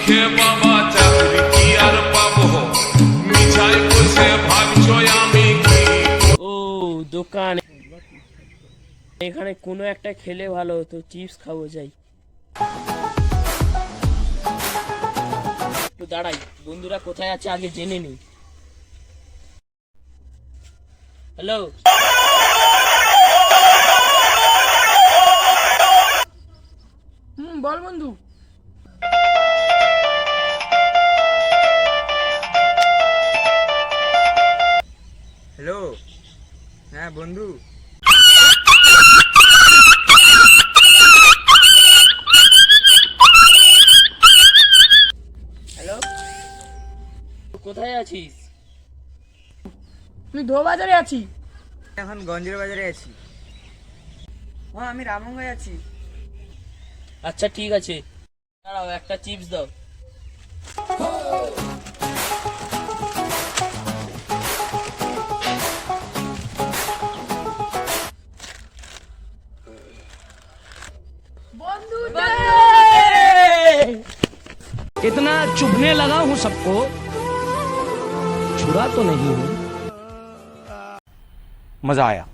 শিখে বাবা চাকরি কি আর পাবো, মিছাই বসে ভাবছো আমি কি। ও দোকান, এখানে কোনো একটা খেলে ভালো হতো, চিপস খাবো যাই। একটু দাঁড়াই, বন্ধুরা কোথায় আছে আগে জেনে নিই। হ্যালো, বল বন্ধু। হ্যালো, হ্যাঁ বন্ধু। হ্যালো, কোথায় আছিস? আমি ধো বাজারে আছি। এখন গঞ্জের বাজারে আছি। হ্যাঁ, আমি রামগঞ্জে আছি। আচ্ছা ঠিক আছে, দাঁড়াও একটা চিপস দাও। বন্ধু इतना चुभने लगा हूं सबको, छुड़ा तो नहीं हूं। मजा आया।